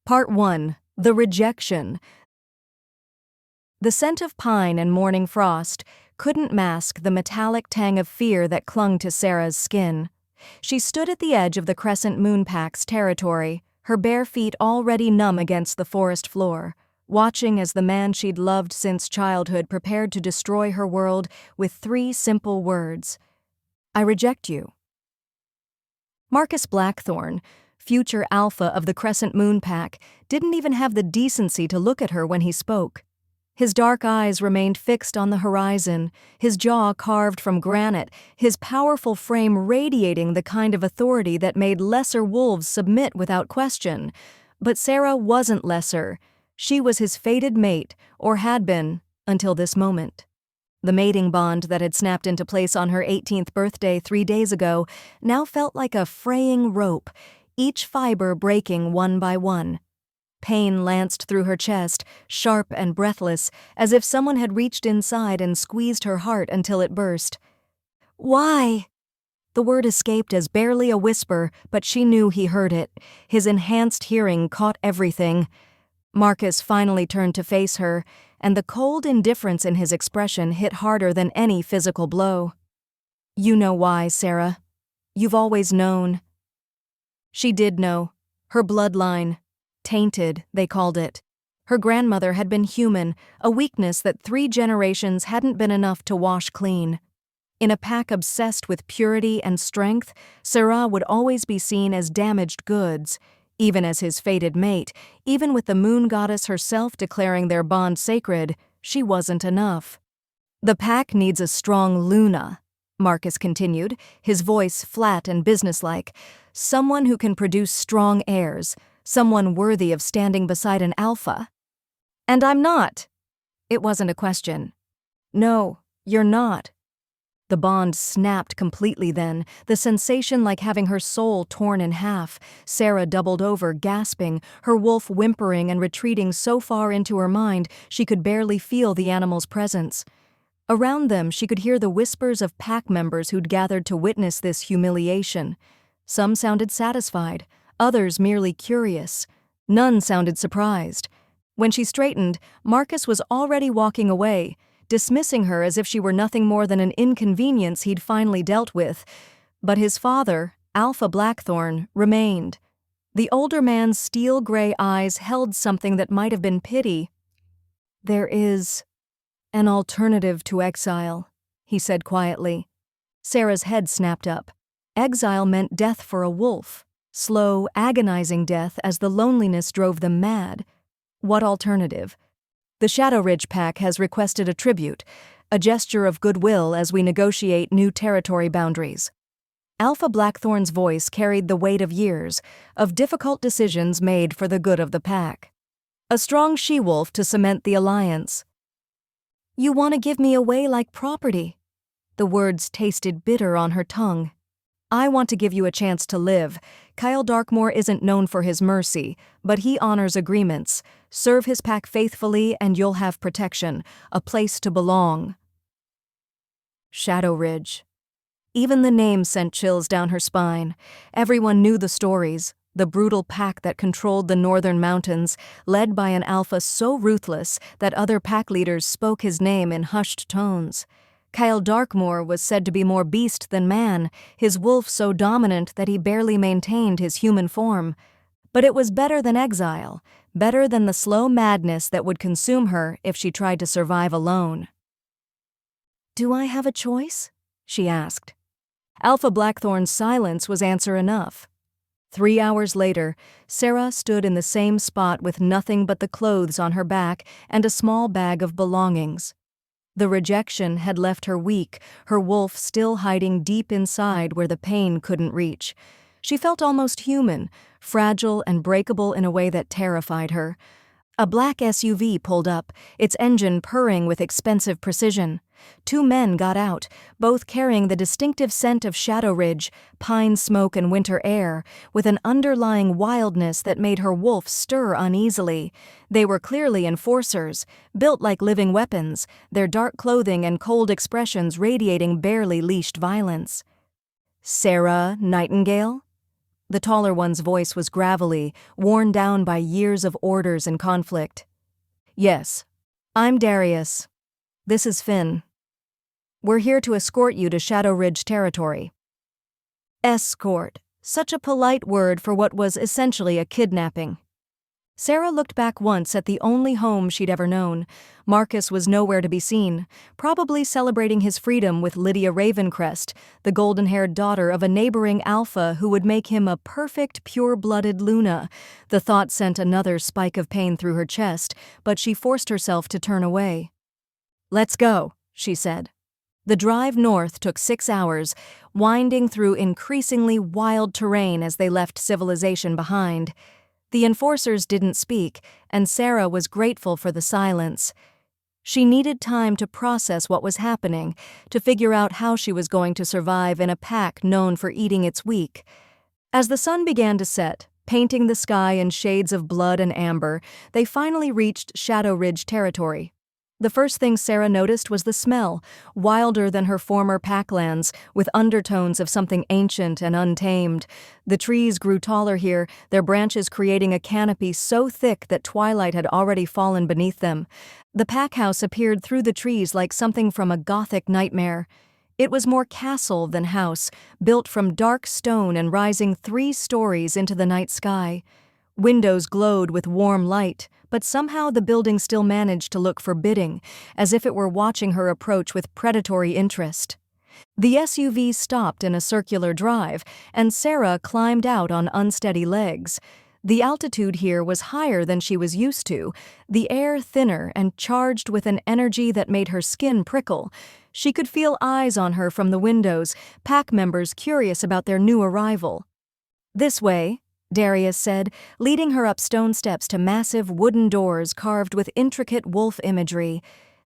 Part 1. The Rejection. The scent of pine and morning frost couldn't mask the metallic tang of fear that clung to Sarah's skin. She stood at the edge of the Crescent Moon Pack's territory, her bare feet already numb against the forest floor, watching as the man she'd loved since childhood prepared to destroy her world with 3 simple words. I reject you. Marcus Blackthorne, future alpha of the Crescent Moon Pack, didn't even have the decency to look at her when he spoke. His dark eyes remained fixed on the horizon, his jaw carved from granite, his powerful frame radiating the kind of authority that made lesser wolves submit without question. But Sarah wasn't lesser. She was his fated mate, or had been, until this moment. The mating bond that had snapped into place on her 18th birthday 3 days ago now felt like a fraying rope, each fiber breaking one by one. Pain lanced through her chest, sharp and breathless, as if someone had reached inside and squeezed her heart until it burst. Why? The word escaped as barely a whisper, but she knew he heard it. His enhanced hearing caught everything. Marcus finally turned to face her, and the cold indifference in his expression hit harder than any physical blow. You know why, Sarah. You've always known. She did know. Her bloodline. Tainted, they called it. Her grandmother had been human, a weakness that 3 generations hadn't been enough to wash clean. In a pack obsessed with purity and strength, Sarah would always be seen as damaged goods, even as his fated mate. Even with the moon goddess herself declaring their bond sacred, she wasn't enough. The pack needs a strong Luna, Marcus continued, his voice flat and businesslike. Someone who can produce strong heirs, someone worthy of standing beside an alpha. And I'm not. It wasn't a question. No, you're not. The bond snapped completely then, the sensation like having her soul torn in half. Sarah doubled over, gasping, her wolf whimpering and retreating so far into her mind she could barely feel the animal's presence. Around them she could hear the whispers of pack members who'd gathered to witness this humiliation. Some sounded satisfied, others merely curious. None sounded surprised. When she straightened, Marcus was already walking away, dismissing her as if she were nothing more than an inconvenience he'd finally dealt with. But his father, Alpha Blackthorne, remained. The older man's steel-gray eyes held something that might have been pity. There is an alternative to exile, he said quietly. Sarah's head snapped up. Exile meant death for a wolf. Slow, agonizing death as the loneliness drove them mad. What alternative? The Shadow Ridge Pack has requested a tribute, a gesture of goodwill as we negotiate new territory boundaries. Alpha Blackthorne's voice carried the weight of years, of difficult decisions made for the good of the pack. A strong she-wolf to cement the alliance. You want to give me away like property? The words tasted bitter on her tongue. I want to give you a chance to live. Kyle Darkmoor isn't known for his mercy, but he honors agreements. Serve his pack faithfully and you'll have protection, a place to belong. Shadow Ridge. Even the name sent chills down her spine. Everyone knew the stories, the brutal pack that controlled the northern mountains, led by an alpha so ruthless that other pack leaders spoke his name in hushed tones. Kyle Darkmoor was said to be more beast than man, his wolf so dominant that he barely maintained his human form. But it was better than exile, better than the slow madness that would consume her if she tried to survive alone. Do I have a choice? She asked. Alpha Blackthorne's silence was answer enough. 3 hours later, Sarah stood in the same spot with nothing but the clothes on her back and a small bag of belongings. The rejection had left her weak, her wolf still hiding deep inside where the pain couldn't reach. She felt almost human, fragile and breakable in a way that terrified her. A black SUV pulled up, its engine purring with expensive precision. 2 men got out, both carrying the distinctive scent of Shadow Ridge, pine smoke and winter air, with an underlying wildness that made her wolf stir uneasily. They were clearly enforcers, built like living weapons, their dark clothing and cold expressions radiating barely leashed violence. Sarah Nightingale? The taller one's voice was gravelly, worn down by years of orders and conflict. "Yes. I'm Darius. This is Finn. We're here to escort you to Shadow Ridge territory." Escort. Such a polite word for what was essentially a kidnapping. Sarah looked back once at the only home she'd ever known. Marcus was nowhere to be seen, probably celebrating his freedom with Lydia Ravencrest, the golden-haired daughter of a neighboring alpha who would make him a perfect, pure-blooded Luna. The thought sent another spike of pain through her chest, but she forced herself to turn away. "Let's go," she said. The drive north took 6 hours, winding through increasingly wild terrain as they left civilization behind. The enforcers didn't speak, and Sarah was grateful for the silence. She needed time to process what was happening, to figure out how she was going to survive in a pack known for eating its weak. As the sun began to set, painting the sky in shades of blood and amber, they finally reached Shadow Ridge territory. The first thing Sarah noticed was the smell, wilder than her former packlands, with undertones of something ancient and untamed. The trees grew taller here, their branches creating a canopy so thick that twilight had already fallen beneath them. The pack house appeared through the trees like something from a Gothic nightmare. It was more castle than house, built from dark stone and rising 3 stories into the night sky. Windows glowed with warm light, but somehow the building still managed to look forbidding, as if it were watching her approach with predatory interest. The SUV stopped in a circular drive, and Sarah climbed out on unsteady legs. The altitude here was higher than she was used to, the air thinner and charged with an energy that made her skin prickle. She could feel eyes on her from the windows, pack members curious about their new arrival. "This way," Darius said, leading her up stone steps to massive wooden doors carved with intricate wolf imagery.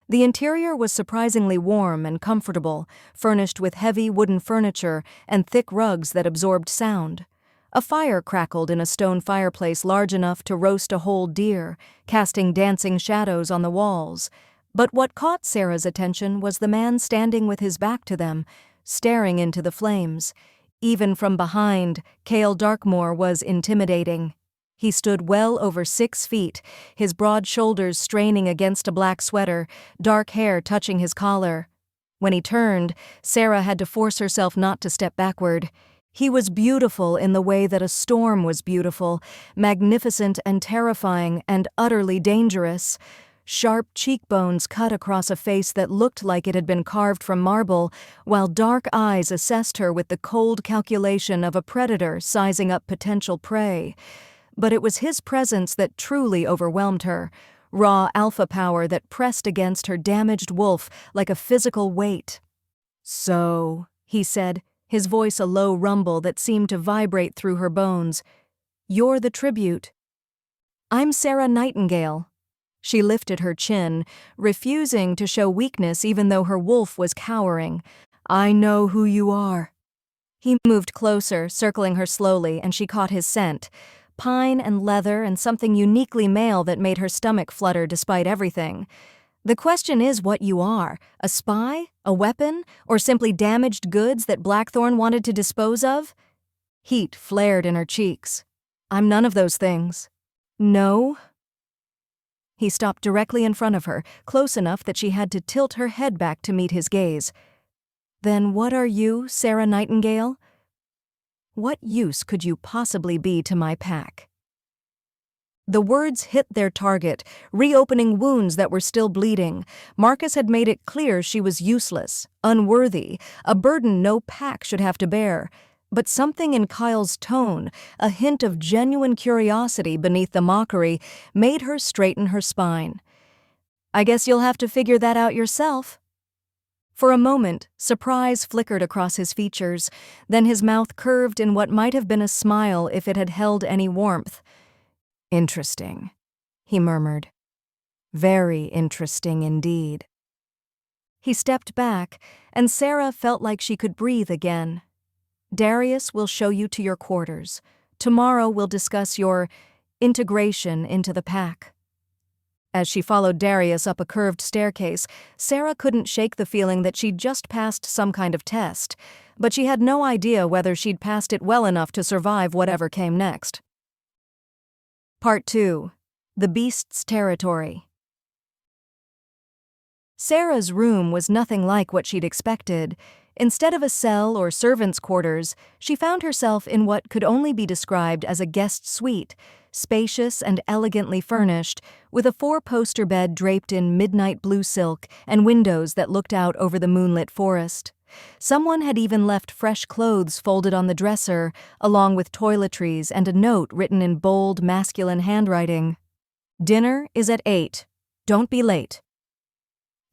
The interior was surprisingly warm and comfortable, furnished with heavy wooden furniture and thick rugs that absorbed sound. A fire crackled in a stone fireplace large enough to roast a whole deer, casting dancing shadows on the walls. But what caught Sarah's attention was the man standing with his back to them, staring into the flames. Even from behind, Cale Darkmoor was intimidating. He stood well over 6 feet, his broad shoulders straining against a black sweater, dark hair touching his collar. When he turned, Sarah had to force herself not to step backward. He was beautiful in the way that a storm was beautiful, magnificent and terrifying and utterly dangerous. Sharp cheekbones cut across a face that looked like it had been carved from marble, while dark eyes assessed her with the cold calculation of a predator sizing up potential prey. But it was his presence that truly overwhelmed her, raw alpha power that pressed against her damaged wolf like a physical weight. "So," he said, his voice a low rumble that seemed to vibrate through her bones, "you're the tribute." "I'm Sarah Nightingale." She lifted her chin, refusing to show weakness even though her wolf was cowering. "I know who you are." He moved closer, circling her slowly, and she caught his scent. Pine and leather and something uniquely male that made her stomach flutter despite everything. "The question is what you are, a spy, a weapon, or simply damaged goods that Blackthorn wanted to dispose of?" Heat flared in her cheeks. "I'm none of those things." "No?" He stopped directly in front of her, close enough that she had to tilt her head back to meet his gaze. "Then what are you, Sarah Nightingale?" "What use could you possibly be to my pack?" The words hit their target, reopening wounds that were still bleeding. Marcus had made it clear she was useless, unworthy, a burden no pack should have to bear. But something in Kyle's tone, a hint of genuine curiosity beneath the mockery, made her straighten her spine. "I guess you'll have to figure that out yourself." For a moment, surprise flickered across his features, then his mouth curved in what might have been a smile if it had held any warmth. "Interesting," he murmured. "Very interesting indeed." He stepped back, and Sarah felt like she could breathe again. "Darius will show you to your quarters. Tomorrow we'll discuss your integration into the pack." As she followed Darius up a curved staircase, Sarah couldn't shake the feeling that she'd just passed some kind of test, but she had no idea whether she'd passed it well enough to survive whatever came next. Part 2. The Beast's Territory. Sarah's room was nothing like what she'd expected. Instead of a cell or servants' quarters, she found herself in what could only be described as a guest suite, spacious and elegantly furnished, with a 4-poster bed draped in midnight blue silk and windows that looked out over the moonlit forest. Someone had even left fresh clothes folded on the dresser, along with toiletries and a note written in bold, masculine handwriting. "Dinner is at 8. Don't be late.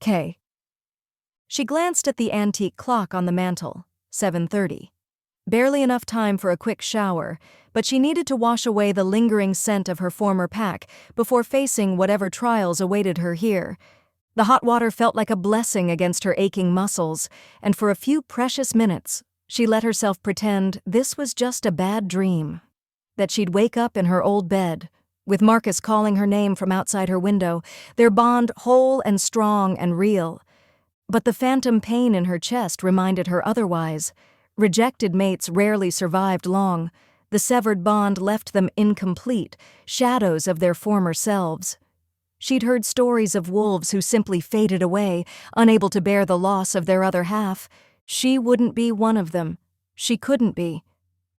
K." She glanced at the antique clock on the mantel, 7:30. Barely enough time for a quick shower, but she needed to wash away the lingering scent of her former pack before facing whatever trials awaited her here. The hot water felt like a blessing against her aching muscles, and for a few precious minutes, she let herself pretend this was just a bad dream. That she'd wake up in her old bed, with Marcus calling her name from outside her window, their bond whole and strong and real. But the phantom pain in her chest reminded her otherwise. Rejected mates rarely survived long. The severed bond left them incomplete, shadows of their former selves. She'd heard stories of wolves who simply faded away, unable to bear the loss of their other half. She wouldn't be one of them. She couldn't be.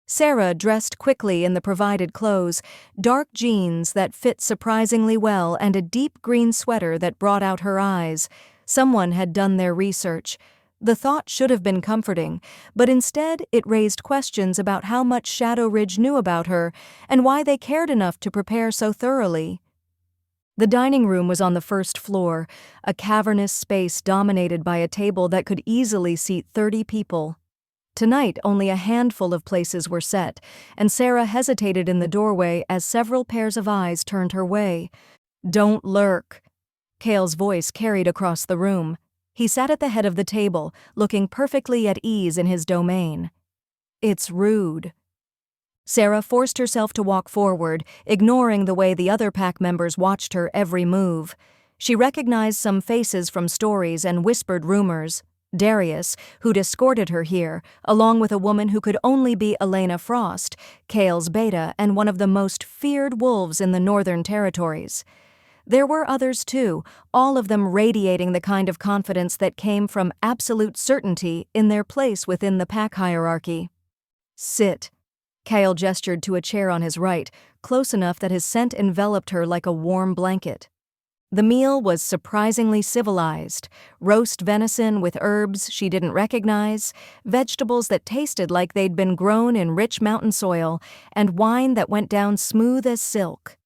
Sarah dressed quickly in the provided clothes, dark jeans that fit surprisingly well and a deep green sweater that brought out her eyes. Someone had done their research. The thought should have been comforting, but instead it raised questions about how much Shadow Ridge knew about her and why they cared enough to prepare so thoroughly. The dining room was on the first floor, a cavernous space dominated by a table that could easily seat 30 people. Tonight, only a handful of places were set, and Sarah hesitated in the doorway as several pairs of eyes turned her way. "Don't lurk." Cale's voice carried across the room. He sat at the head of the table, looking perfectly at ease in his domain. "It's rude." Sarah forced herself to walk forward, ignoring the way the other pack members watched her every move. She recognized some faces from stories and whispered rumors. Darius, who'd escorted her here, along with a woman who could only be Elena Frost, Cale's beta and one of the most feared wolves in the Northern Territories. There were others too, all of them radiating the kind of confidence that came from absolute certainty in their place within the pack hierarchy. "Sit." Cale gestured to a chair on his right, close enough that his scent enveloped her like a warm blanket. The meal was surprisingly civilized. Roast venison with herbs she didn't recognize, vegetables that tasted like they'd been grown in rich mountain soil, and wine that went down smooth as silk.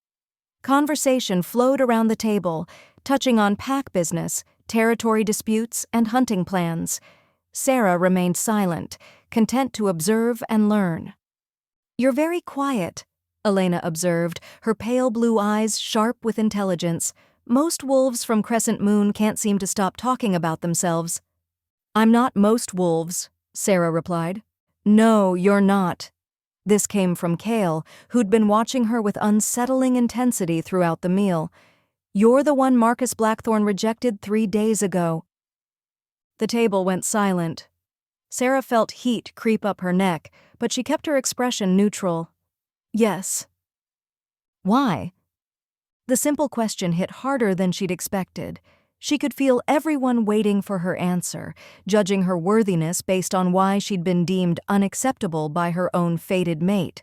Conversation flowed around the table, touching on pack business, territory disputes, and hunting plans. Sarah remained silent, content to observe and learn. "You're very quiet," Elena observed, her pale blue eyes sharp with intelligence. "Most wolves from Crescent Moon can't seem to stop talking about themselves." "I'm not most wolves," Sarah replied. "No, you're not." This came from Cale, who'd been watching her with unsettling intensity throughout the meal. "You're the one Marcus Blackthorne rejected 3 days ago." The table went silent. Sarah felt heat creep up her neck, but she kept her expression neutral. "Yes." "Why?" The simple question hit harder than she'd expected. She could feel everyone waiting for her answer, judging her worthiness based on why she'd been deemed unacceptable by her own fated mate.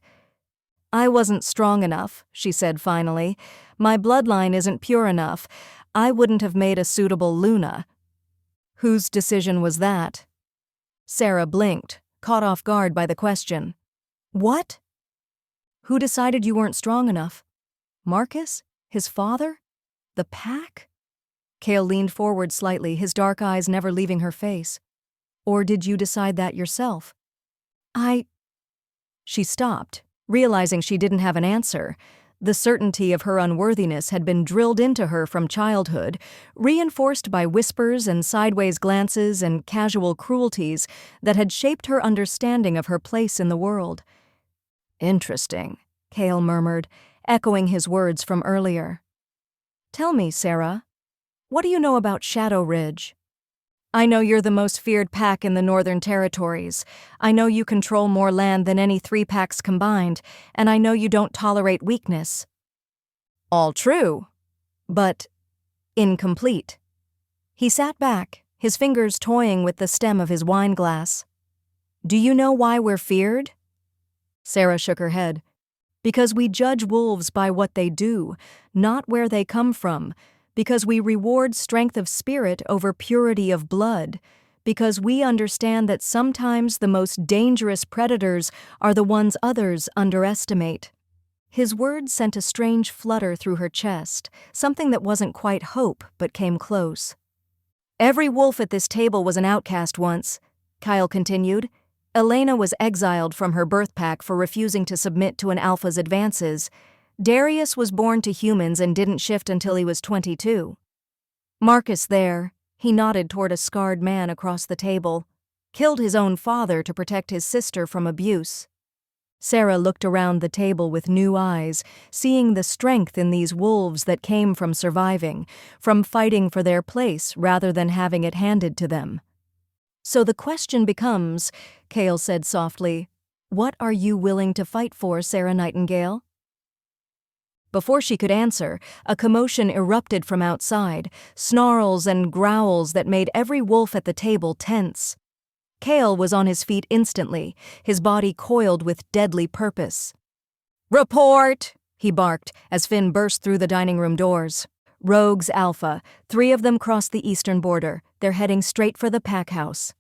"I wasn't strong enough," she said finally. "My bloodline isn't pure enough. I wouldn't have made a suitable Luna." "Whose decision was that?" Sarah blinked, caught off guard by the question. "What?" "Who decided you weren't strong enough? Marcus? His father? The pack?" Cale leaned forward slightly, his dark eyes never leaving her face. "Or did you decide that yourself?" She stopped, realizing she didn't have an answer. The certainty of her unworthiness had been drilled into her from childhood, reinforced by whispers and sideways glances and casual cruelties that had shaped her understanding of her place in the world. "Interesting," Cale murmured, echoing his words from earlier. Tell me, Sarah, what do you know about Shadow Ridge? I know you're the most feared pack in the Northern Territories. I know you control more land than any 3 packs combined, and I know you don't tolerate weakness. All true, but incomplete. He sat back, his fingers toying with the stem of his wine glass. Do you know why we're feared? Sarah shook her head. Because we judge wolves by what they do, not where they come from. Because we reward strength of spirit over purity of blood. Because we understand that sometimes the most dangerous predators are the ones others underestimate. His words sent a strange flutter through her chest, something that wasn't quite hope but came close. Every wolf at this table was an outcast once, Kyle continued. Elena was exiled from her birth pack for refusing to submit to an alpha's advances. Darius was born to humans and didn't shift until he was 22. Marcus there, he nodded toward a scarred man across the table, killed his own father to protect his sister from abuse. Sarah looked around the table with new eyes, seeing the strength in these wolves that came from surviving, from fighting for their place rather than having it handed to them. So the question becomes, Cale said softly, what are you willing to fight for, Sarah Nightingale? Before she could answer, a commotion erupted from outside, snarls and growls that made every wolf at the table tense. Cale was on his feet instantly, his body coiled with deadly purpose. Report! He barked as Finn burst through the dining room doors. Rogues Alpha, 3 of them crossed the eastern border. They're heading straight for the pack house.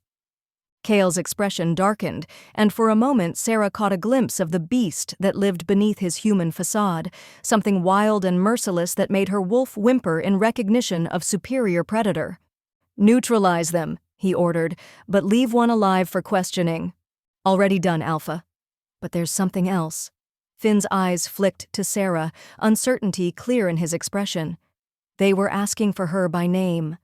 Cale's expression darkened, and for a moment Sarah caught a glimpse of the beast that lived beneath his human facade, something wild and merciless that made her wolf whimper in recognition of superior predator. Neutralize them, he ordered, but leave one alive for questioning. Already done, Alpha. But there's something else. Finn's eyes flicked to Sarah, uncertainty clear in his expression. They were asking for her by name.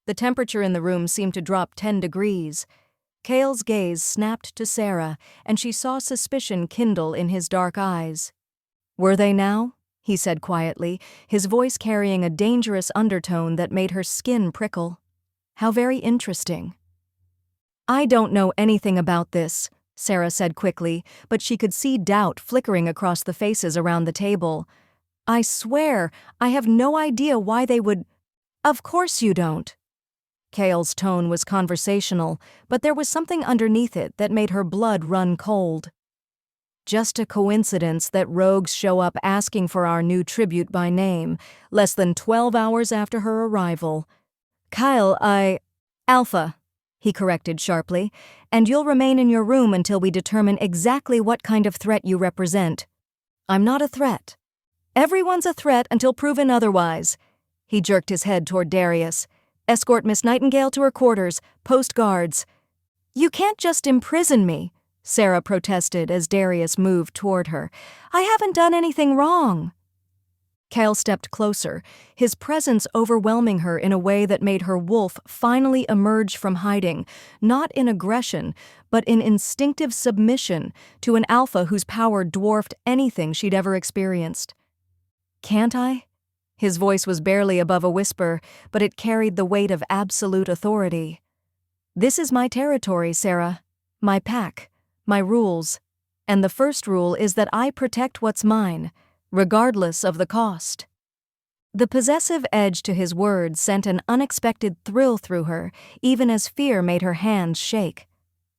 The temperature in the room seemed to drop 10 degrees. Cale's gaze snapped to Sarah, and she saw suspicion kindle in his dark eyes. Were they now? He said quietly, his voice carrying a dangerous undertone that made her skin prickle. How very interesting. I don't know anything about this, Sarah said quickly, but she could see doubt flickering across the faces around the table. I swear, I have no idea why they would— Of course you don't. Cale's tone was conversational, but there was something underneath it that made her blood run cold. Just a coincidence that rogues show up asking for our new tribute by name, less than 12 hours after her arrival. Kyle, Alpha, he corrected sharply, and you'll remain in your room until we determine exactly what kind of threat you represent. I'm not a threat. Everyone's a threat until proven otherwise. He jerked his head toward Darius. Escort Miss Nightingale to her quarters, post guards. You can't just imprison me, Sarah protested as Darius moved toward her. I haven't done anything wrong. Cale stepped closer, his presence overwhelming her in a way that made her wolf finally emerge from hiding, not in aggression, but in instinctive submission to an alpha whose power dwarfed anything she'd ever experienced. Can't I? His voice was barely above a whisper, but it carried the weight of absolute authority. This is my territory, Sarah. My pack. My rules. And the first rule is that I protect what's mine, regardless of the cost. The possessive edge to his words sent an unexpected thrill through her, even as fear made her hands shake.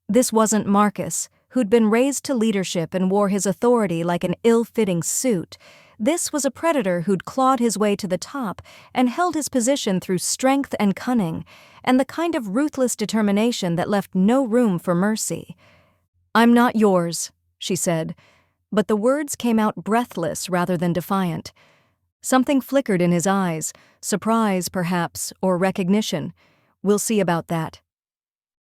This wasn't Marcus, who'd been raised to leadership and wore his authority like an ill-fitting suit. This was a predator who'd clawed his way to the top and held his position through strength and cunning, and the kind of ruthless determination that left no room for mercy. I'm not yours, she said, but the words came out breathless rather than defiant. Something flickered in his eyes, surprise perhaps, or recognition. We'll see about that.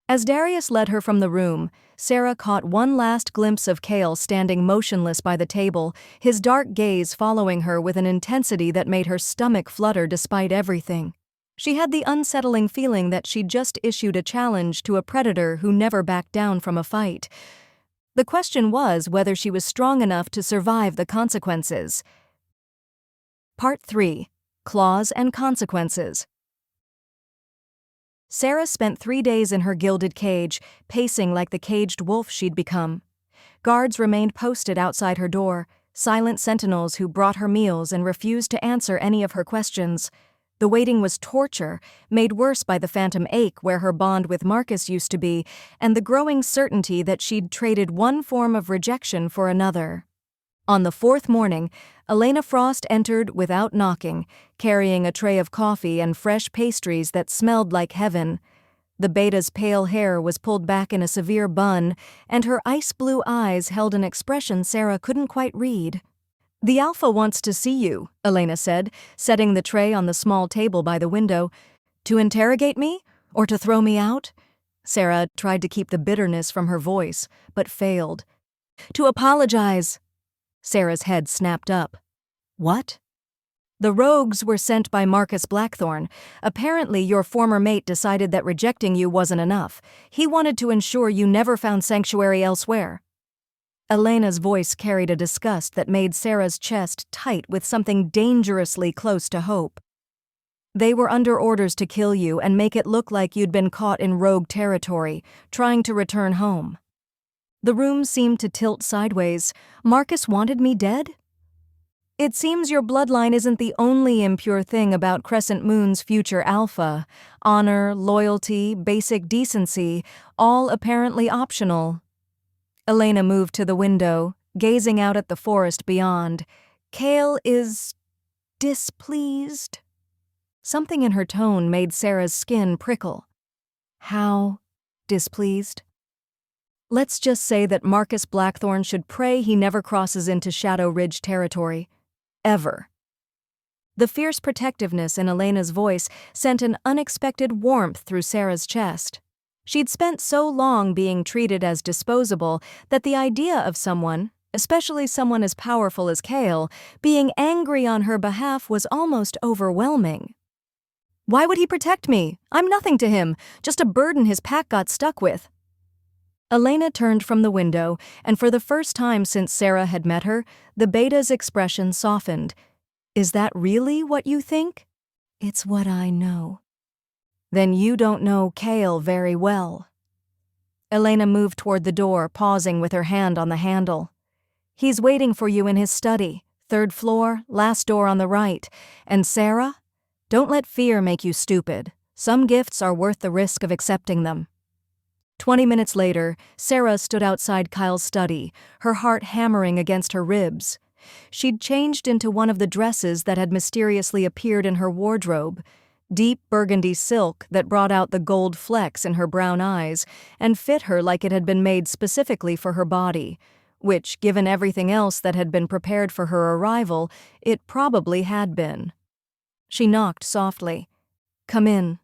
As Darius led her from the room, Sarah caught one last glimpse of Cale standing motionless by the table, his dark gaze following her with an intensity that made her stomach flutter despite everything. She had the unsettling feeling that she'd just issued a challenge to a predator who never backed down from a fight. The question was whether she was strong enough to survive the consequences. Part 3. claws and consequences. Sarah spent 3 days in her gilded cage, pacing like the caged wolf she'd become. Guards remained posted outside her door, silent sentinels who brought her meals and refused to answer any of her questions. The waiting was torture, made worse by the phantom ache where her bond with Marcus used to be, and the growing certainty that she'd traded one form of rejection for another. On the 4th morning, Elena Frost entered without knocking, carrying a tray of coffee and fresh pastries that smelled like heaven. The beta's pale hair was pulled back in a severe bun, and her ice-blue eyes held an expression Sarah couldn't quite read. "The alpha wants to see you," Elena said, setting the tray on the small table by the window. "To interrogate me? Or to throw me out?" Sarah tried to keep the bitterness from her voice, but failed. "To apologize." Sarah's head snapped up. "What?" "The rogues were sent by Marcus Blackthorn. Apparently your former mate decided that rejecting you wasn't enough. He wanted to ensure you never found sanctuary elsewhere." Elena's voice carried a disgust that made Sarah's chest tight with something dangerously close to hope. "They were under orders to kill you and make it look like you'd been caught in rogue territory, trying to return home." The room seemed to tilt sideways. "Marcus wanted me dead?" "It seems your bloodline isn't the only impure thing about Crescent Moon's future alpha. Honor, loyalty, basic decency, all apparently optional." Elena moved to the window, gazing out at the forest beyond. "Kale is displeased?" Something in her tone made Sarah's skin prickle. "How displeased?" "Let's just say that Marcus Blackthorn should pray he never crosses into Shadow Ridge territory. Ever." The fierce protectiveness in Elena's voice sent an unexpected warmth through Sarah's chest. She'd spent so long being treated as disposable that the idea of someone, especially someone as powerful as Kale, being angry on her behalf was almost overwhelming. "Why would he protect me? I'm nothing to him, just a burden his pack got stuck with." Elena turned from the window, and for the first time since Sarah had met her, the beta's expression softened. "Is that really what you think?" "It's what I know." "Then you don't know Kale very well." Elena moved toward the door, pausing with her hand on the handle. "He's waiting for you in his study, 3rd floor, last door on the right. And Sarah? Don't let fear make you stupid. Some gifts are worth the risk of accepting them." 20 minutes later, Sarah stood outside Kyle's study, her heart hammering against her ribs. She'd changed into one of the dresses that had mysteriously appeared in her wardrobe, deep burgundy silk that brought out the gold flecks in her brown eyes and fit her like it had been made specifically for her body, which, given everything else that had been prepared for her arrival, it probably had been. She knocked softly. "Come in."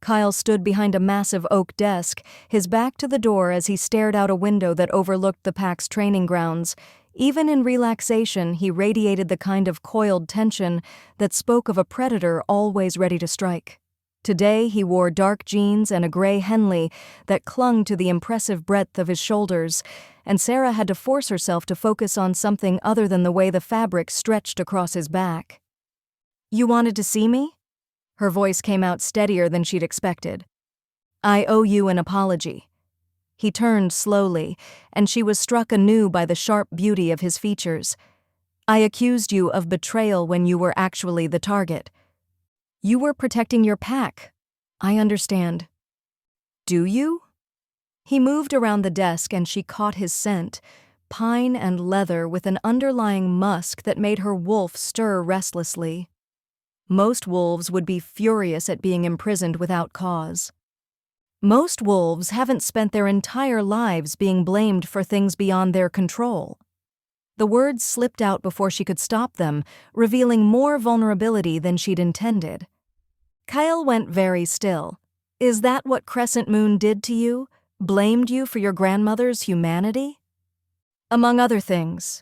Kyle stood behind a massive oak desk, his back to the door as he stared out a window that overlooked the pack's training grounds. Even in relaxation, he radiated the kind of coiled tension that spoke of a predator always ready to strike. Today, he wore dark jeans and a gray Henley that clung to the impressive breadth of his shoulders, and Sarah had to force herself to focus on something other than the way the fabric stretched across his back. "You wanted to see me?" Her voice came out steadier than she'd expected. "I owe you an apology." He turned slowly, and she was struck anew by the sharp beauty of his features. "I accused you of betrayal when you were actually the target. You were protecting your pack. I understand." "Do you?" He moved around the desk and she caught his scent, pine and leather with an underlying musk that made her wolf stir restlessly. Most wolves would be furious at being imprisoned without cause. Most wolves haven't spent their entire lives being blamed for things beyond their control. The words slipped out before she could stop them, revealing more vulnerability than she'd intended. Kyle went very still. "Is that what Crescent Moon did to you? Blamed you for your grandmother's humanity?" "Among other things."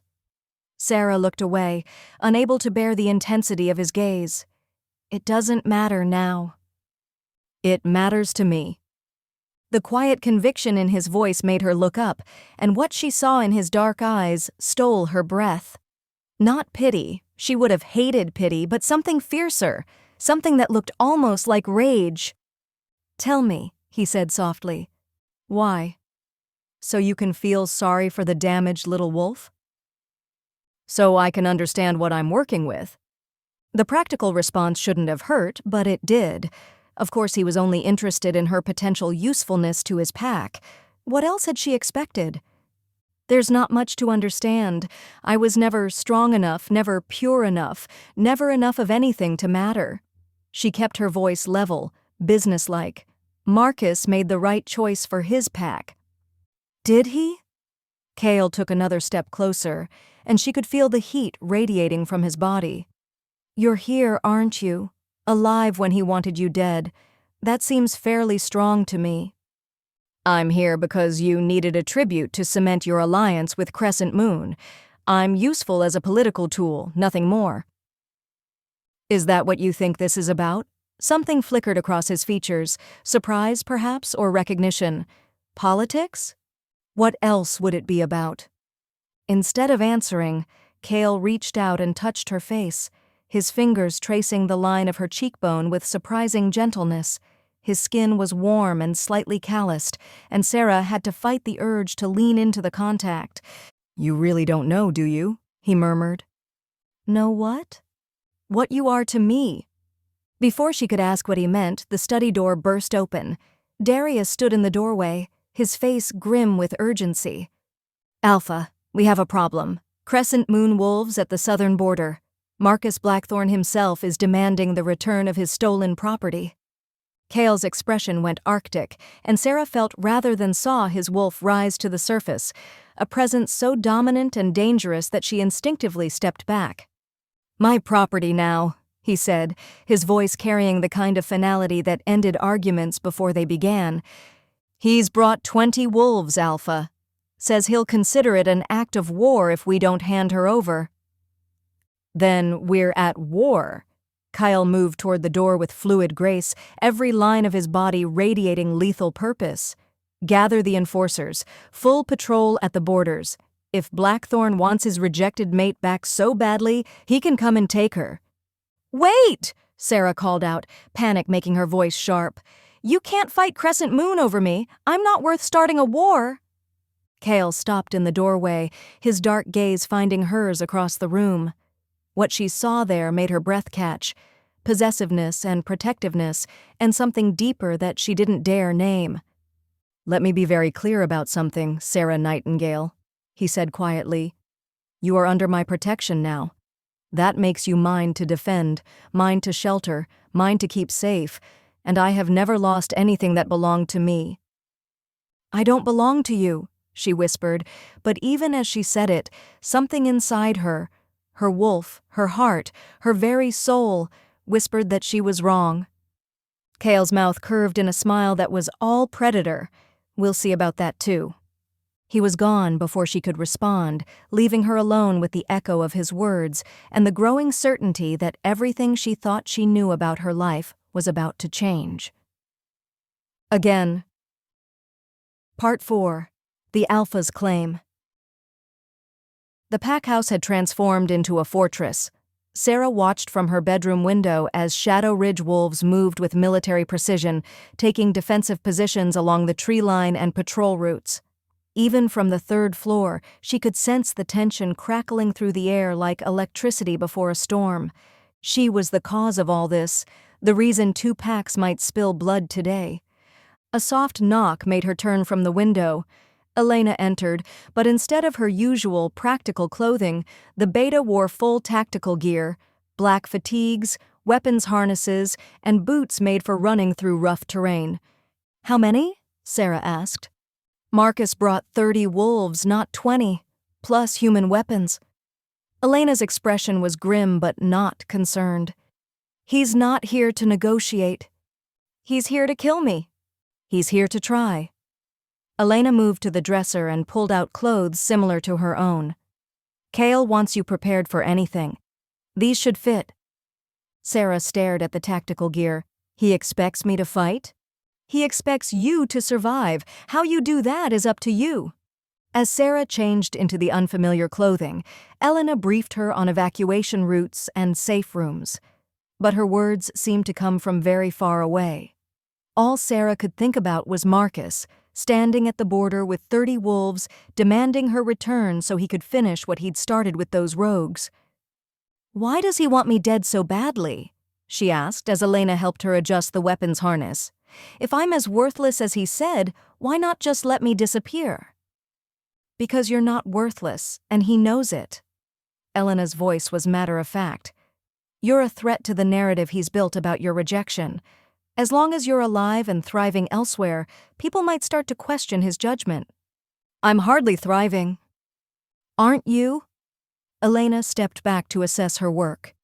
Sarah looked away, unable to bear the intensity of his gaze. "It doesn't matter now." "It matters to me." The quiet conviction in his voice made her look up, and what she saw in his dark eyes stole her breath. Not pity, She would have hated pity, but something fiercer, something that looked almost like rage. "Tell me," he said softly. "Why? So you can feel sorry for the damaged little wolf?" "So I can understand what I'm working with." The practical response shouldn't have hurt, but it did. Of course, he was only interested in her potential usefulness to his pack. What else had she expected? "There's not much to understand. I was never strong enough, never pure enough, never enough of anything to matter." She kept her voice level, businesslike. Marcus made the right choice for his pack. Did he? Cale took another step closer, and she could feel the heat radiating from his body. "You're here, aren't you? Alive when he wanted you dead. That seems fairly strong to me." "I'm here because you needed a tribute to cement your alliance with Crescent Moon. I'm useful as a political tool, nothing more." "Is that what you think this is about?" Something flickered across his features, surprise perhaps, or recognition. "Politics? What else would it be about?" Instead of answering, Cale reached out and touched her face, his fingers tracing the line of her cheekbone with surprising gentleness. His skin was warm and slightly calloused, and Sarah had to fight the urge to lean into the contact. "You really don't know, do you?" he murmured. "Know what?" "What you are to me." Before she could ask what he meant, the study door burst open. Darius stood in the doorway, his face grim with urgency. "Alpha, we have a problem. Crescent Moon wolves at the southern border. Marcus Blackthorne himself is demanding the return of his stolen property." Cale's expression went arctic, and Sarah felt rather than saw his wolf rise to the surface, a presence so dominant and dangerous that she instinctively stepped back. "My property now," he said, his voice carrying the kind of finality that ended arguments before they began. "He's brought 20 wolves, Alpha. Says he'll consider it an act of war if we don't hand her over." "Then we're at war." Kyle moved toward the door with fluid grace, every line of his body radiating lethal purpose. "Gather the enforcers. Full patrol at the borders. If Blackthorne wants his rejected mate back so badly, he can come and take her." "Wait!" Sarah called out, panic making her voice sharp. "You can't fight Crescent Moon over me. I'm not worth starting a war." Cale stopped in the doorway, his dark gaze finding hers across the room. What she saw there made her breath catch, possessiveness and protectiveness, and something deeper that she didn't dare name. "Let me be very clear about something, Sarah Nightingale," he said quietly. "You are under my protection now. That makes you mine to defend, mine to shelter, mine to keep safe, and I have never lost anything that belonged to me." "I don't belong to you," she whispered, but even as she said it, something inside her, her wolf, her heart, her very soul, whispered that she was wrong. Cale's mouth curved in a smile that was all predator. "We'll see about that too." He was gone before she could respond, leaving her alone with the echo of his words and the growing certainty that everything she thought she knew about her life was about to change. Again. Part 4. The Alpha's Claim. The pack house had transformed into a fortress. Sarah watched from her bedroom window as Shadow Ridge wolves moved with military precision, taking defensive positions along the tree line and patrol routes. Even from the third floor, she could sense the tension crackling through the air like electricity before a storm. She was the cause of all this, the reason 2 packs might spill blood today. A soft knock made her turn from the window. Elena entered, but instead of her usual practical clothing, the beta wore full tactical gear, black fatigues, weapons harnesses, and boots made for running through rough terrain. "How many?" Sarah asked. "Marcus brought 30 wolves, not 20, plus human weapons." Elena's expression was grim but not concerned. "He's not here to negotiate. He's here to kill me. He's here to try." Elena moved to the dresser and pulled out clothes similar to her own. "Cale wants you prepared for anything. These should fit." Sarah stared at the tactical gear. "He expects me to fight?" "He expects you to survive. How you do that is up to you." As Sarah changed into the unfamiliar clothing, Elena briefed her on evacuation routes and safe rooms. But her words seemed to come from very far away. All Sarah could think about was Marcus, standing at the border with 30 wolves, demanding her return so he could finish what he'd started with those rogues. "Why does he want me dead so badly?" she asked as Elena helped her adjust the weapon's harness. "If I'm as worthless as he said, why not just let me disappear?" "Because you're not worthless, and he knows it." Elena's voice was matter-of-fact. "You're a threat to the narrative he's built about your rejection. As long as you're alive and thriving elsewhere, people might start to question his judgment." "I'm hardly thriving." "Aren't you?" Elena stepped back to assess her work.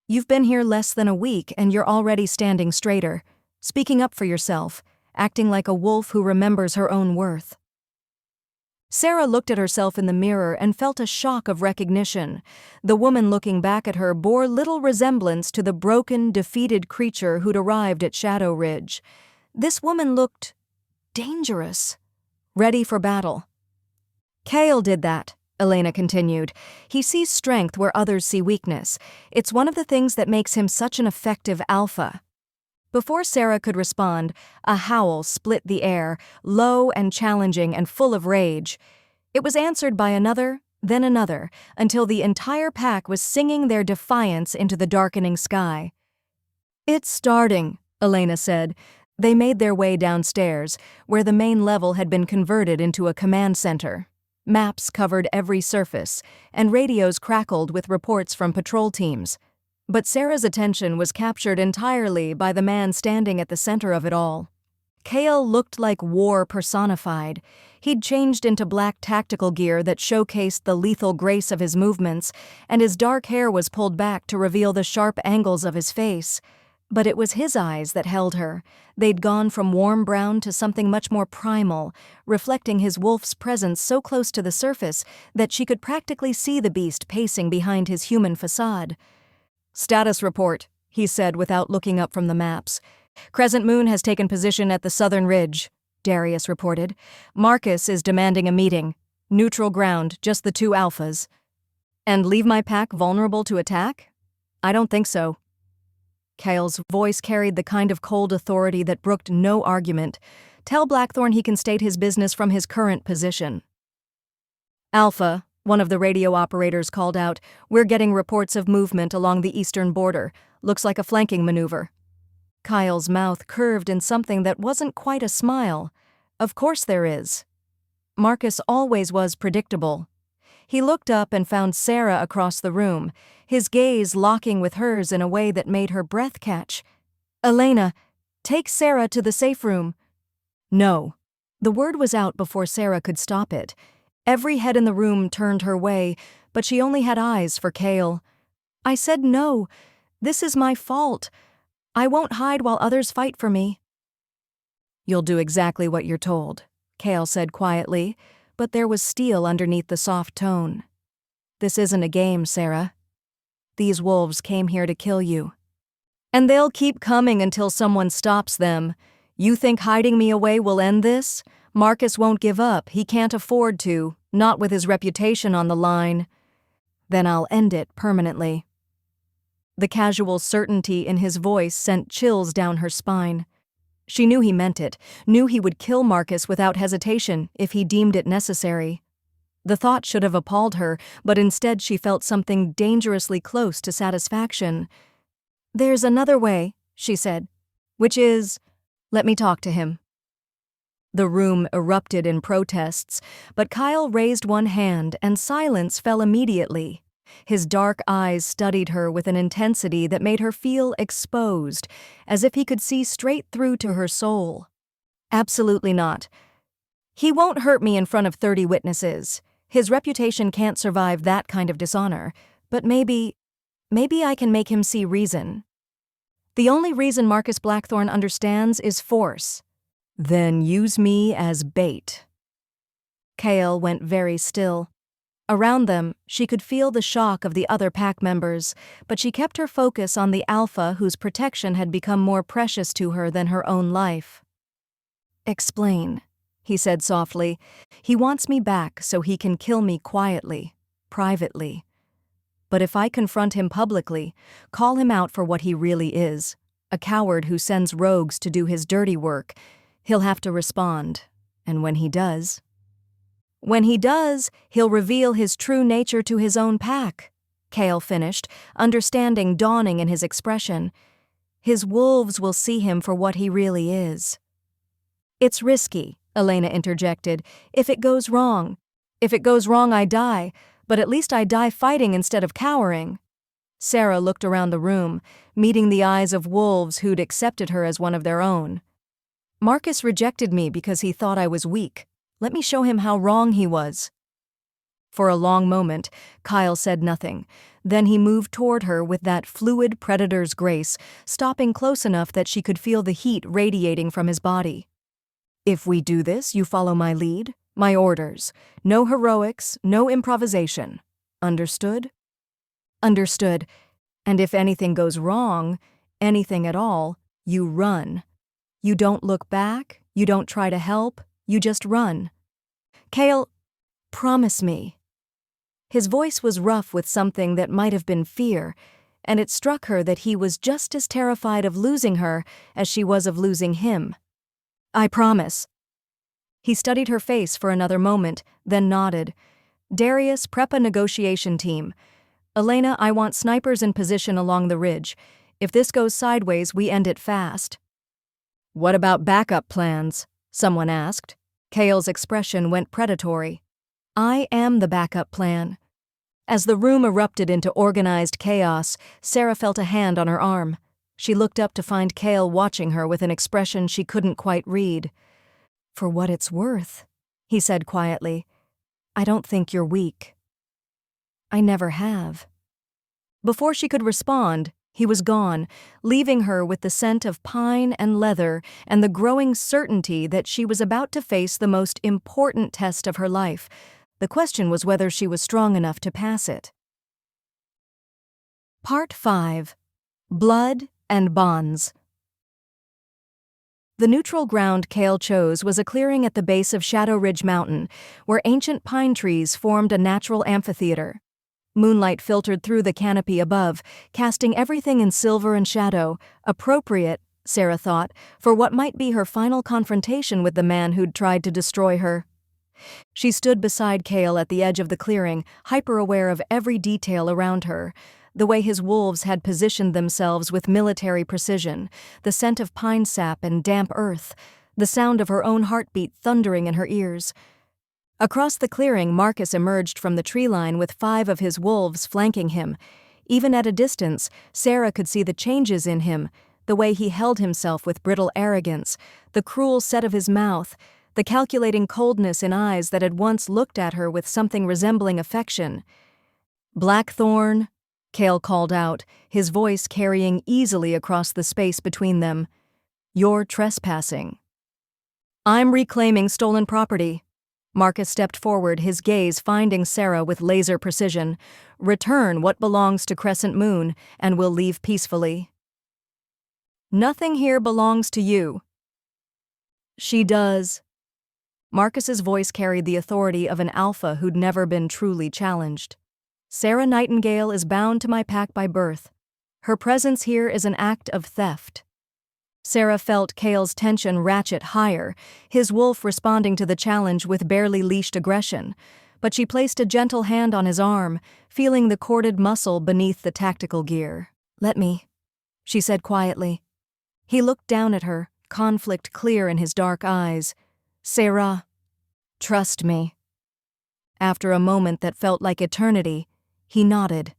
"You've been here less than a week and you're already standing straighter, speaking up for yourself, acting like a wolf who remembers her own worth." Sarah looked at herself in the mirror and felt a shock of recognition. The woman looking back at her bore little resemblance to the broken, defeated creature who'd arrived at Shadow Ridge. This woman looked dangerous, ready for battle. "Kale did that," Elena continued. "He sees strength where others see weakness. It's one of the things that makes him such an effective alpha." Before Sarah could respond, a howl split the air, low and challenging and full of rage. It was answered by another, then another, until the entire pack was singing their defiance into the darkening sky. "It's starting," Elena said. They made their way downstairs, where the main level had been converted into a command center. Maps covered every surface, and radios crackled with reports from patrol teams. But Sarah's attention was captured entirely by the man standing at the center of it all. Kale looked like war personified. He'd changed into black tactical gear that showcased the lethal grace of his movements, and his dark hair was pulled back to reveal the sharp angles of his face. But it was his eyes that held her. They'd gone from warm brown to something much more primal, reflecting his wolf's presence so close to the surface that she could practically see the beast pacing behind his human facade. "Status report," he said without looking up from the maps. "Crescent Moon has taken position at the southern ridge," Darius reported. "Marcus is demanding a meeting. Neutral ground, just the 2 alphas." "And leave my pack vulnerable to attack? I don't think so." Kale's voice carried the kind of cold authority that brooked no argument. "Tell Blackthorn he can state his business from his current position." "Alpha," one of the radio operators called out, "we're getting reports of movement along the eastern border. Looks like a flanking maneuver." Kyle's mouth curved in something that wasn't quite a smile. "Of course there is." Marcus always was predictable. He looked up and found Sarah across the room, his gaze locking with hers in a way that made her breath catch. "Elena, take Sarah to the safe room." "No." The word was out before Sarah could stop it. Every head in the room turned her way, but she only had eyes for Kale. "I said no. This is my fault. I won't hide while others fight for me." "You'll do exactly what you're told," Kale said quietly, but there was steel underneath the soft tone. "This isn't a game, Sarah. These wolves came here to kill you. And they'll keep coming until someone stops them. You think hiding me away will end this? Marcus won't give up. He can't afford to, not with his reputation on the line. Then I'll end it permanently." The casual certainty in his voice sent chills down her spine. She knew he meant it, knew he would kill Marcus without hesitation if he deemed it necessary. The thought should have appalled her, but instead she felt something dangerously close to satisfaction. "There's another way," she said, "which is, let me talk to him." The room erupted in protests, but Kyle raised one hand and silence fell immediately. His dark eyes studied her with an intensity that made her feel exposed, as if he could see straight through to her soul. "Absolutely not. He won't hurt me in front of 30 witnesses. His reputation can't survive that kind of dishonor, but maybe I can make him see reason. The only reason Marcus Blackthorn understands is force. Then use me as bait." Kale went very still. Around them, she could feel the shock of the other pack members, but she kept her focus on the alpha whose protection had become more precious to her than her own life. "Explain," he said softly. He wants me back so he can kill me quietly, privately. But if I confront him publicly, call him out for what he really is, a coward who sends rogues to do his dirty work, he'll have to respond. And when he does, he'll reveal his true nature to his own pack, Cale finished, understanding dawning in his expression. His wolves will see him for what he really is. It's risky, Elena interjected. If it goes wrong, I die, but at least I die fighting instead of cowering. Sarah looked around the room, meeting the eyes of wolves who'd accepted her as one of their own. Marcus rejected me because he thought I was weak. Let me show him how wrong he was. For a long moment, Kyle said nothing. Then he moved toward her with that fluid predator's grace, stopping close enough that she could feel the heat radiating from his body. If we do this, you follow my lead, my orders. No heroics, no improvisation. Understood? Understood. And if anything goes wrong, anything at all, you run. You don't look back, you don't try to help, you just run. Cale, promise me. His voice was rough with something that might have been fear, and it struck her that he was just as terrified of losing her as she was of losing him. I promise. He studied her face for another moment, then nodded. Darius, prep a negotiation team. Elena, I want snipers in position along the ridge. If this goes sideways, we end it fast. What about backup plans? Someone asked. Cale's expression went predatory. I am the backup plan. As the room erupted into organized chaos, Sarah felt a hand on her arm. She looked up to find Cale watching her with an expression she couldn't quite read. For what it's worth, he said quietly, I don't think you're weak. I never have. Before she could respond, he was gone, leaving her with the scent of pine and leather and the growing certainty that she was about to face the most important test of her life. The question was whether she was strong enough to pass it. Part 5. Blood and Bonds. The neutral ground Cale chose was a clearing at the base of Shadow Ridge Mountain, where ancient pine trees formed a natural amphitheater. Moonlight filtered through the canopy above, casting everything in silver and shadow, appropriate, Sarah thought, for what might be her final confrontation with the man who'd tried to destroy her. She stood beside Cale at the edge of the clearing, hyper-aware of every detail around her, the way his wolves had positioned themselves with military precision, the scent of pine sap and damp earth, the sound of her own heartbeat thundering in her ears. Across the clearing, Marcus emerged from the tree line with 5 of his wolves flanking him. Even at a distance, Sarah could see the changes in him, the way he held himself with brittle arrogance, the cruel set of his mouth, the calculating coldness in eyes that had once looked at her with something resembling affection. Blackthorn, Cale called out, his voice carrying easily across the space between them. You're trespassing. I'm reclaiming stolen property. Marcus stepped forward, his gaze finding Sarah with laser precision. Return what belongs to Crescent Moon, and we'll leave peacefully. Nothing here belongs to you. She does. Marcus's voice carried the authority of an alpha who'd never been truly challenged. Sarah Nightingale is bound to my pack by birth. Her presence here is an act of theft. Sarah felt Cale's tension ratchet higher, his wolf responding to the challenge with barely leashed aggression, but she placed a gentle hand on his arm, feeling the corded muscle beneath the tactical gear. Let me, she said quietly. He looked down at her, conflict clear in his dark eyes. Sarah, trust me. After a moment that felt like eternity, he nodded.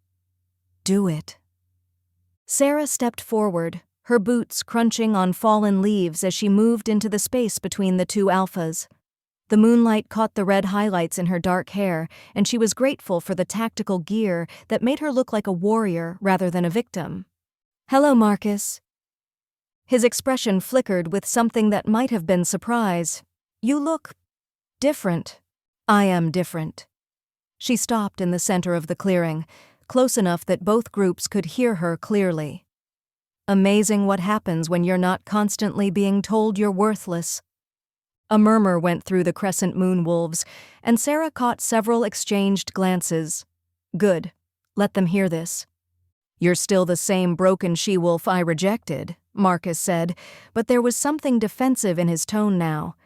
Do it. Sarah stepped forward, her boots crunching on fallen leaves as she moved into the space between the 2 alphas. The moonlight caught the red highlights in her dark hair, and she was grateful for the tactical gear that made her look like a warrior rather than a victim. Hello, Marcus. His expression flickered with something that might have been surprise. You look different. I am different. She stopped in the center of the clearing, close enough that both groups could hear her clearly. Amazing what happens when you're not constantly being told you're worthless. A murmur went through the crescent moon wolves, and Sarah caught several exchanged glances. Good. Let them hear this. You're still the same broken she-wolf I rejected, Marcus said, but there was something defensive in his tone now.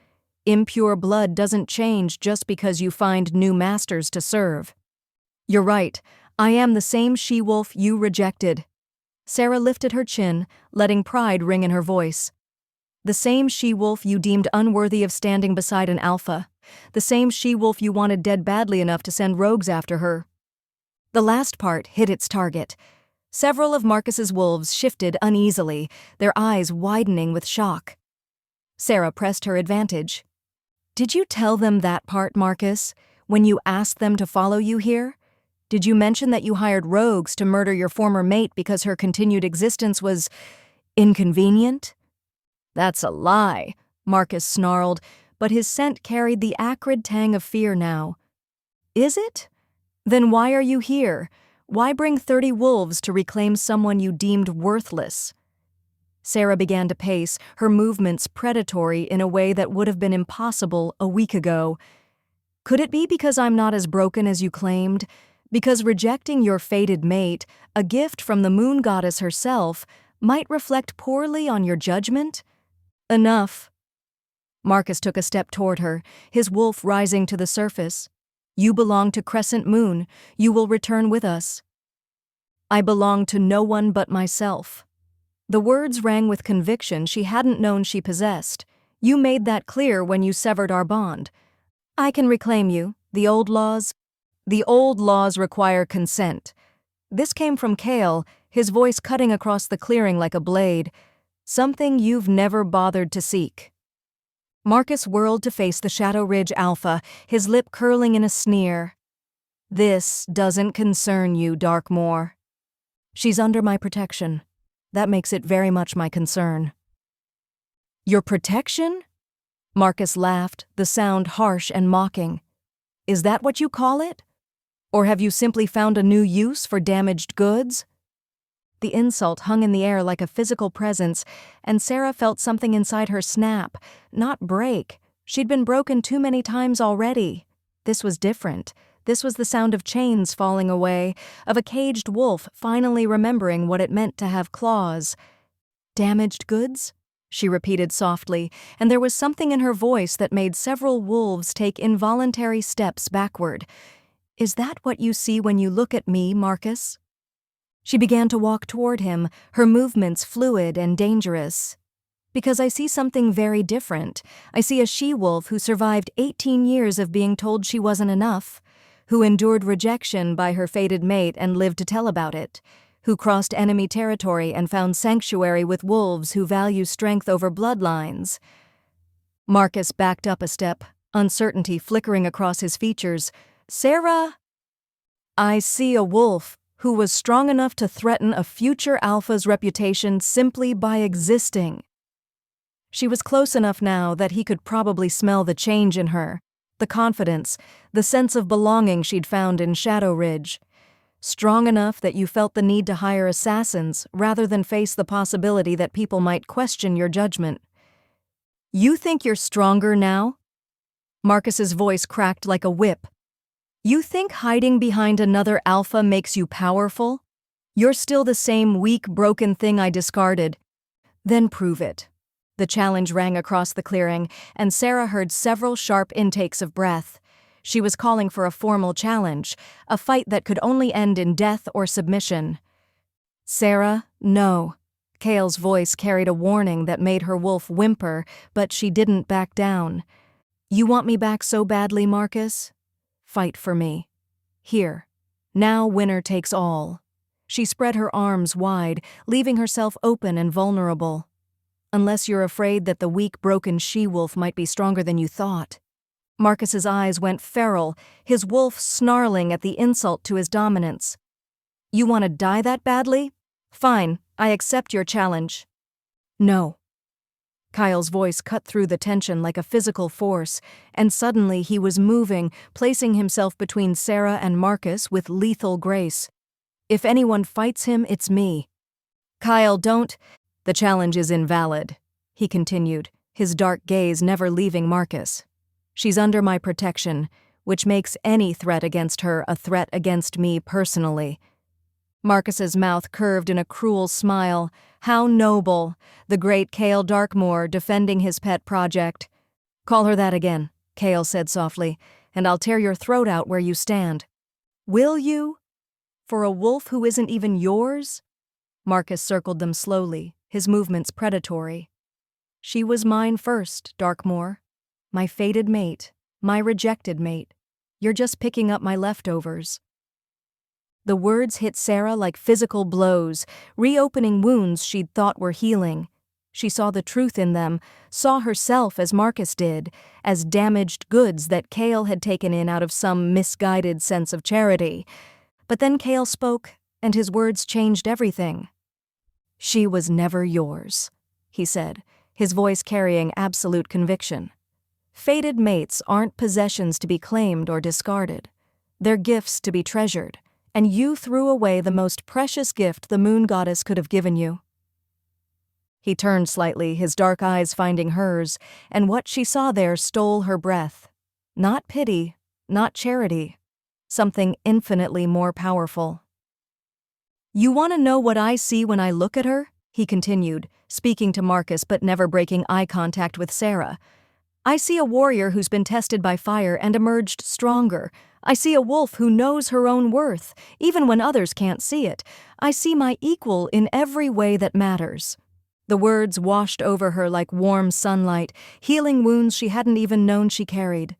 Impure blood doesn't change just because you find new masters to serve. You're right. I am the same she-wolf you rejected. Sarah lifted her chin, letting pride ring in her voice. The same she-wolf you deemed unworthy of standing beside an alpha. The same she-wolf you wanted dead badly enough to send rogues after her. The last part hit its target. Several of Marcus's wolves shifted uneasily, their eyes widening with shock. Sarah pressed her advantage. Did you tell them that part, Marcus, when you asked them to follow you here? Did you mention that you hired rogues to murder your former mate because her continued existence was inconvenient? That's a lie, Marcus snarled, but his scent carried the acrid tang of fear now. Is it? Then why are you here? Why bring 30 wolves to reclaim someone you deemed worthless? Sarah began to pace, her movements predatory in a way that would have been impossible a week ago. Could it be because I'm not as broken as you claimed? Because rejecting your fated mate, a gift from the moon goddess herself, might reflect poorly on your judgment? Enough. Marcus took a step toward her, his wolf rising to the surface. You belong to Crescent Moon. You will return with us. I belong to no one but myself. The words rang with conviction she hadn't known she possessed. You made that clear when you severed our bond. I can reclaim you. The old laws require consent. This came from Kale, his voice cutting across the clearing like a blade. Something you've never bothered to seek. Marcus whirled to face the Shadow Ridge Alpha, his lip curling in a sneer. This doesn't concern you, Darkmoor. She's under my protection. That makes it very much my concern. Your protection? Marcus laughed, the sound harsh and mocking. Is that what you call it? Or have you simply found a new use for damaged goods? The insult hung in the air like a physical presence, and Sarah felt something inside her snap, not break. She'd been broken too many times already. This was different. This was the sound of chains falling away, of a caged wolf finally remembering what it meant to have claws. Damaged goods? She repeated softly, and there was something in her voice that made several wolves take involuntary steps backward. Is that what you see when you look at me, Marcus? She began to walk toward him, her movements fluid and dangerous. Because I see something very different. I see a she-wolf who survived 18 years of being told she wasn't enough, who endured rejection by her fated mate and lived to tell about it, who crossed enemy territory and found sanctuary with wolves who value strength over bloodlines. Marcus backed up a step, uncertainty flickering across his features. Sarah? I see a wolf who was strong enough to threaten a future alpha's reputation simply by existing. She was close enough now that he could probably smell the change in her, the confidence, the sense of belonging she'd found in Shadow Ridge. Strong enough that you felt the need to hire assassins rather than face the possibility that people might question your judgment. You think you're stronger now? Marcus's voice cracked like a whip. You think hiding behind another alpha makes you powerful? You're still the same weak, broken thing I discarded. Then prove it. The challenge rang across the clearing, and Sarah heard several sharp intakes of breath. She was calling for a formal challenge, a fight that could only end in death or submission. Sarah, no. Kale's voice carried a warning that made her wolf whimper, but she didn't back down. You want me back so badly, Marcus? Fight for me. Here. Now winner takes all. She spread her arms wide, leaving herself open and vulnerable. Unless you're afraid that the weak, broken she-wolf might be stronger than you thought. Marcus's eyes went feral, his wolf snarling at the insult to his dominance. You want to die that badly? Fine, I accept your challenge. No. Kyle's voice cut through the tension like a physical force, and suddenly he was moving, placing himself between Sarah and Marcus with lethal grace. If anyone fights him, it's me. Kyle, don't. The challenge is invalid, he continued, his dark gaze never leaving Marcus. "She's under my protection, which makes any threat against her a threat against me personally." Marcus's mouth curved in a cruel smile. How noble, the great Cale Darkmoor defending his pet project. "Call her that again," Cale said softly, "and I'll tear your throat out where you stand." "Will you? For a wolf who isn't even yours?" Marcus circled them slowly, his movements predatory. "She was mine first, Darkmoor. My fated mate, my rejected mate. You're just picking up my leftovers." The words hit Sarah like physical blows, reopening wounds she'd thought were healing. She saw the truth in them, saw herself as Marcus did, as damaged goods that Cale had taken in out of some misguided sense of charity. But then Cale spoke, and his words changed everything. "She was never yours," he said, his voice carrying absolute conviction. "Fated mates aren't possessions to be claimed or discarded. They're gifts to be treasured, and you threw away the most precious gift the moon goddess could have given you." He turned slightly, his dark eyes finding hers, and what she saw there stole her breath. Not pity, not charity. Something infinitely more powerful. "You want to know what I see when I look at her?" he continued, speaking to Marcus but never breaking eye contact with Sarah. "I see a warrior who's been tested by fire and emerged stronger. I see a wolf who knows her own worth, even when others can't see it. I see my equal in every way that matters." The words washed over her like warm sunlight, healing wounds she hadn't even known she carried.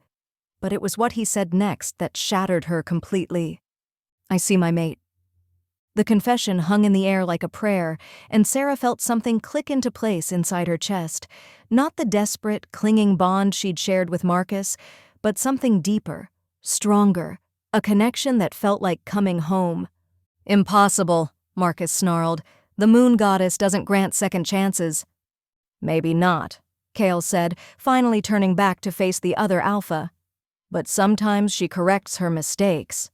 But it was what he said next that shattered her completely. "I see my mate." The confession hung in the air like a prayer, and Sarah felt something click into place inside her chest. Not the desperate, clinging bond she'd shared with Marcus, but something deeper, stronger, a connection that felt like coming home. "Impossible," Marcus snarled. "The moon goddess doesn't grant second chances." "Maybe not," Cale said, finally turning back to face the other alpha. "But sometimes she corrects her mistakes."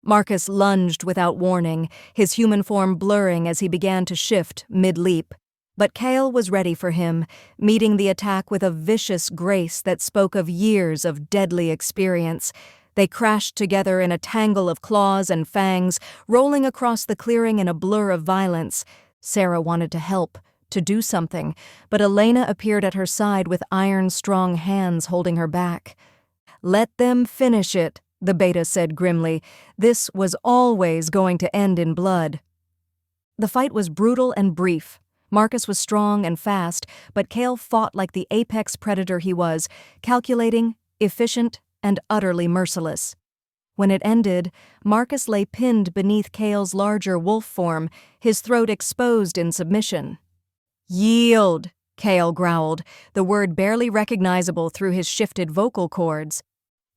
Marcus lunged without warning, his human form blurring as he began to shift mid-leap. But Cale was ready for him, meeting the attack with a vicious grace that spoke of years of deadly experience. They crashed together in a tangle of claws and fangs, rolling across the clearing in a blur of violence. Sarah wanted to help, to do something, but Elena appeared at her side with iron-strong hands holding her back. "Let them finish it," the beta said grimly. "This was always going to end in blood." The fight was brutal and brief. Marcus was strong and fast, but Cale fought like the apex predator he was, calculating, efficient, and utterly merciless. When it ended, Marcus lay pinned beneath Cale's larger wolf form, his throat exposed in submission. "Yield," Cale growled, the word barely recognizable through his shifted vocal cords.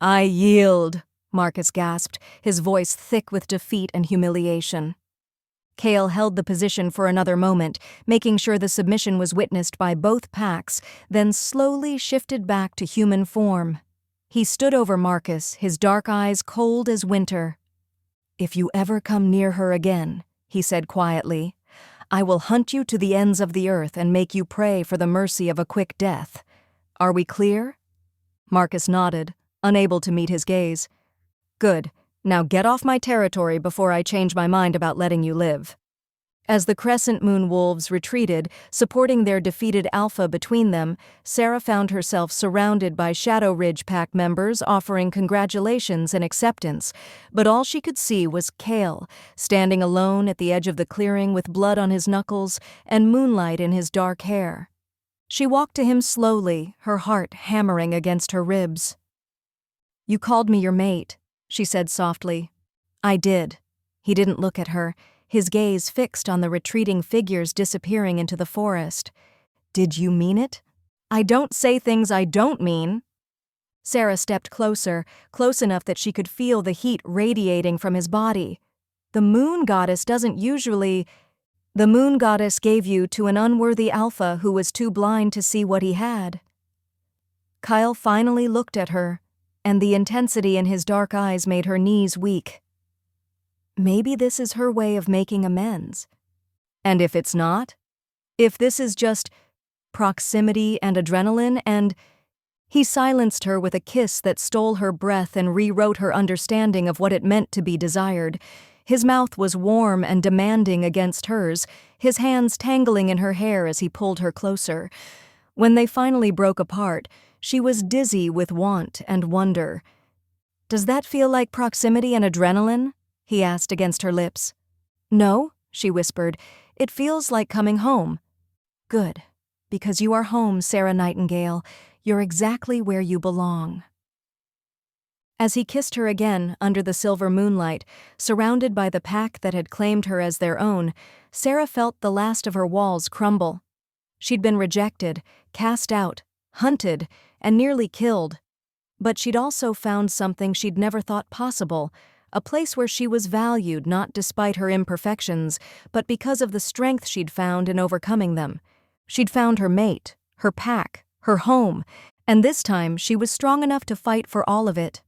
"I yield," Marcus gasped, his voice thick with defeat and humiliation. Cale held the position for another moment, making sure the submission was witnessed by both packs, then slowly shifted back to human form. He stood over Marcus, his dark eyes cold as winter. "If you ever come near her again," he said quietly, "I will hunt you to the ends of the earth and make you pray for the mercy of a quick death. Are we clear?" Marcus nodded, unable to meet his gaze. "Good. Now get off my territory before I change my mind about letting you live." As the Crescent Moon wolves retreated, supporting their defeated alpha between them, Sarah found herself surrounded by Shadow Ridge Pack members offering congratulations and acceptance, but all she could see was Cale, standing alone at the edge of the clearing with blood on his knuckles and moonlight in his dark hair. She walked to him slowly, her heart hammering against her ribs. "You called me your mate," she said softly. "I did." He didn't look at her, his gaze fixed on the retreating figures disappearing into the forest. "Did you mean it?" "I don't say things I don't mean." Sarah stepped closer, close enough that she could feel the heat radiating from his body. "The moon goddess doesn't usually—" "The moon goddess gave you to an unworthy alpha who was too blind to see what he had." Kyle finally looked at her, and the intensity in his dark eyes made her knees weak. Maybe this is her way of making amends. And if it's not? If this is just... proximity and adrenaline, and he silenced her with a kiss that stole her breath and rewrote her understanding of what it meant to be desired. His mouth was warm and demanding against hers, his hands tangling in her hair as he pulled her closer. When they finally broke apart, she was dizzy with want and wonder. "Does that feel like proximity and adrenaline?" he asked against her lips. "No," she whispered. "It feels like coming home." "Good, because you are home, Sarah Nightingale. You're exactly where you belong." As he kissed her again under the silver moonlight, surrounded by the pack that had claimed her as their own, Sarah felt the last of her walls crumble. She'd been rejected, cast out, hunted, and nearly killed. But she'd also found something she'd never thought possible, a place where she was valued not despite her imperfections, but because of the strength she'd found in overcoming them. She'd found her mate, her pack, her home, and this time she was strong enough to fight for all of it.